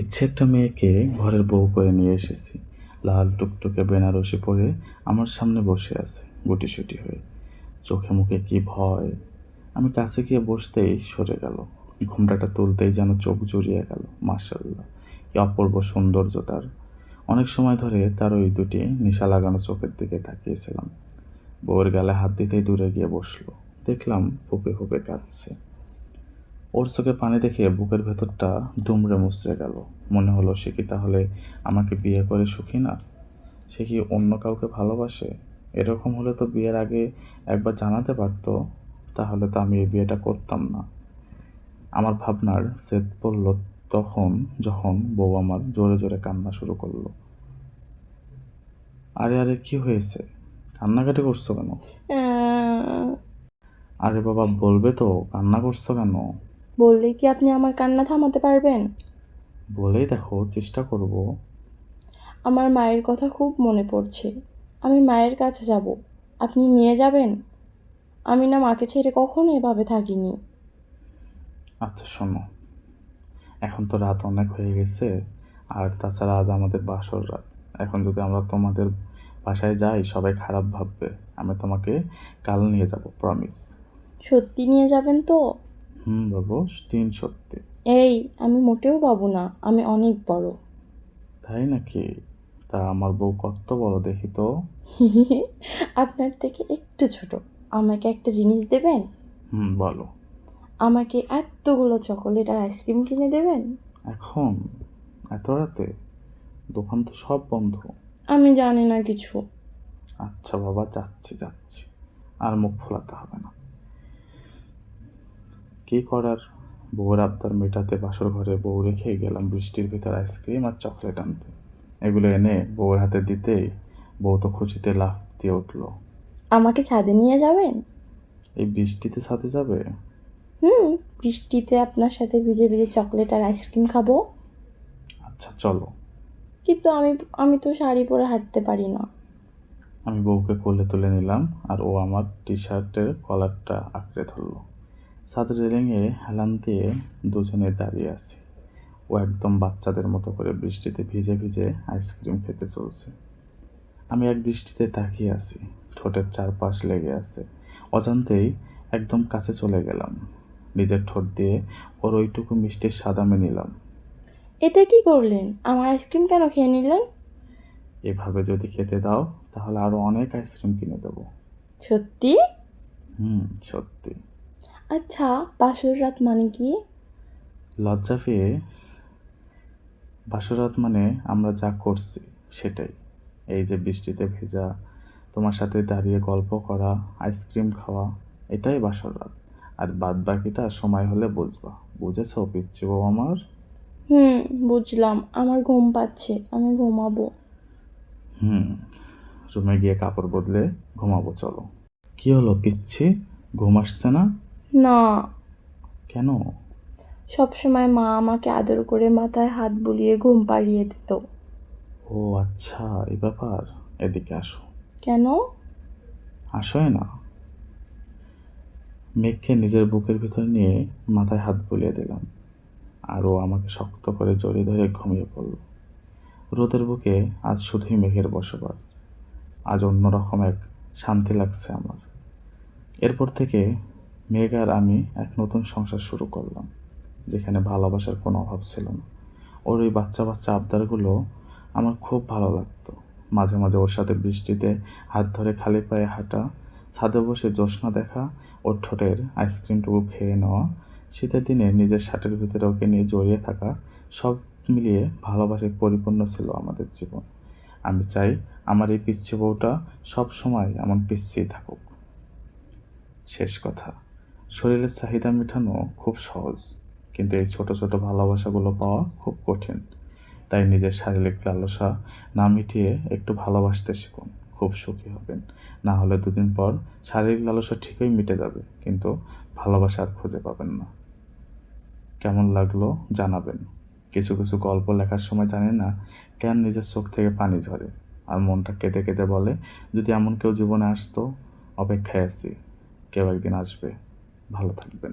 পিচ্ছে একটা মেয়েকে ঘরের বউ করে নিয়ে এসেছি। লাল টুকটুকে বেনারসি পরে আমার সামনে বসে আছে গুটিসুটি হয়ে। চোখে মুখে কি ভয়! আমি কাছে গিয়ে বসতেই সরে গেল। ঘোমটাটা তুলতেই যেন চোখ জুড়িয়ে গেল। মাশাআল্লাহ, কি অপূর্ব সৌন্দর্য তার! অনেক সময় ধরে তার ওই দুটি নেশা লাগানো চোখের দিকে তাকিয়েছিলাম। বউয়ের গালে হাত দিতেই দূরে গিয়ে বসলো। দেখলাম ফুঁপে ফুঁপে কাঁদছে। ওর চোখে পানি দেখে বুকের ভেতরটা দুমড়ে মুচড়ে গেল। মনে হলো সে কি তাহলে আমাকে বিয়ে করে সুখী না? সে কি অন্য কাউকে ভালোবাসে? এরকম হলে তো বিয়ের আগে একবার জানাতে পারতো। তাহলে তো আমি এই বিয়েটা করতাম না। আমার ভাবনার ছেদ পড়ল তখন, যখন বউ আমার জোরে জোরে কান্না শুরু করলো। আরে আরে, কি হয়েছে? কান্নাকাটি করছো কেন? আরে বাবা, বলবে তো, কান্না করছো কেন? বললে কি আপনি আমার কান্না থামাতে পারবেন? বলেই দেখো, চেষ্টা করব। আমার মায়ের কথা খুব মনে পড়ছে। আমি মায়ের কাছে যাব। আপনি নিয়ে যাবেন? আমি না মাকে ছেড়ে কখনো এভাবে থাকিনি। আচ্ছা শোনো, এখন তো রাত অনেক হয়ে গেছে, আর তাছাড়া আজ আমাদের বাসর রাত। এখন যদি আমরা তোমাদের বাসায় যাই, সবাই খারাপ ভাববে। আমি তোমাকে কাল নিয়ে যাব, প্রমিস। সত্যি নিয়ে যাবেন তো? বাবু, তিন সত্যি। এই, আমি মোটেও বাবু না, আমি অনেক বড়। তাই নাকি? তা আমার বউ কত বড় দেখি তো। আপনার থেকে একটু ছোট। আমাকে একটা জিনিস দেবেন? বলো। আমাকে এতগুলো চকোলেট আর আইসক্রিম কিনে দেবেন? এখন? এত রাতে? দোকান তো সব বন্ধ। আমি জানি না কিছু। আচ্ছা বাবা, যাচ্ছি যাচ্ছি। আর মুখ ফোলাতে হবে না। কি করার, বউয়ের আবদার মেটাতে বাসর ঘরে বউ রেখে গেলাম বৃষ্টির ভিতর আইসক্রিম আর চকলেট আনতে। এগুলো এনে বউয়ের হাতে দিতেই বউ তো খুশিতে লাফ দিয়ে উঠলো। আমাকে ছাদে নিয়ে যাবেন? এই বৃষ্টিতে সাথে যাবে? বৃষ্টিতে আপনার সাথে ভিজে ভিজে চকলেট আর আইসক্রিম খাবো। আচ্ছা চলো। কিন্তু আমি তো শাড়ি পরে হাঁটতে পারি না। আমি বউকে কোলে তুলে নিলাম, আর ও আমার টি শার্টের কলারটা আঁকড়ে ধরলো। ছাদের রেলিংয়ে হেলান দিয়ে দুজনে দাঁড়িয়ে আছি। ও একদম বাচ্চাদের মতো করে বৃষ্টিতে ভিজে ভিজে আইসক্রিম খেতে চলছে। আমি এক দৃষ্টিতে তাকিয়ে আছি। ঠোঁটের চারপাশ লেগে আছে। অজান্তেই একদম কাছে চলে গেলাম। নিজের ঠোঁট দিয়ে ওর ওইটুকু মিষ্টির স্বাদ আমি নিলাম। এটা কি করলেন? আমার আইসক্রিম কেন খেয়ে নিলেন? এভাবে যদি খেতে দাও, তাহলে আরো অনেক আইসক্রিম কিনে দেবো। সত্যি? সত্যি। আচ্ছা, বাসর রাত মানে কি? লজ্জা পেয়ে? বাসরাত মানে আমরা যা করছি সেটাই। এই যে বৃষ্টিতে ভেজা, তোমার সাথে দাঁড়িয়ে গল্প করা, আইসক্রিম খাওয়া, এটাই বাসরাত। আর বাদ বাকিটা সময় হলে বুঝবা। বুঝেছো পিচ্চি বউ আমার? বুঝলাম। আমার ঘুম পাচ্ছে, আমি ঘুমাবো। হুম রুমে গিয়ে কাপড় বদলে ঘুমাবো, চলো। কি হলো পিচ্ছি, ঘুম আসছে না? না। কেন? সবসময় মা আমাকে আদর করে মাথায় হাত বুলিয়ে ঘুম পাড়িয়ে দিত। ও আচ্ছা, এই ব্যাপার। এদিকে আসো। কেন? আসোই না। মেঘকে নিজের বুকের ভিতর নিয়ে মাথায় হাত বুলিয়ে দিলাম, আর ও আমাকে শক্ত করে জড়িয়ে ধরে ঘুমিয়ে পড়ল। রোদের বুকে আজ শুধুই মেঘের বসবাস। আজ অন্যরকম এক শান্তি লাগছে আমার। এরপর থেকে মেঘ আর আমি এক নতুন সংসার শুরু করলাম, যেখানে ভালোবাসার কোনো অভাব ছিল না। ওর ওই বাচ্চা বাচ্চা আবদারগুলো আমার খুব ভালো লাগতো। মাঝে মাঝে ওর সাথে বৃষ্টিতে হাত ধরে খালি পায়ে হাঁটা, ছাদে বসে জ্যোৎস্না দেখা, ওর ঠোঁটের আইসক্রিমটুকু খেয়ে নেওয়া, শীতের দিনে নিজের শার্টের ভিতরে ওকে নিয়ে জড়িয়ে থাকা, সব মিলিয়ে ভালোবাসায় পরিপূর্ণ ছিল আমাদের জীবন। আমি চাই আমার এই পিচ্চি বউটা সব সময় এমন পিচ্ছিই থাকুক। শেষ কথা, শরীরের চাহিদা মেটানো খুব সহজ, কিন্তু এই ছোট ছোট ভালোবাসাগুলো পাওয়া খুব কঠিন। তাই নিজের শারীরিক লালসা না মিটিয়ে একটু ভালোবাসতে শিখুন, খুব সুখী হবেন। না হলে দুদিন পর শারীরিক লালসা ঠিকই মিটে যাবে, কিন্তু ভালোবাসা আর খুঁজে পাবেন না। কেমন লাগলো জানাবেন। কিছু কিছু গল্প লেখার সময় জানি না কেন নিজের চোখ থেকে পানি ঝরে, আর মনটা কেঁদে কেঁদে বলে, যদি এমন কেউ জীবনে আসতো। অপেক্ষায় আছি, কেউ একদিন আসবে। ভালো থাকবেন।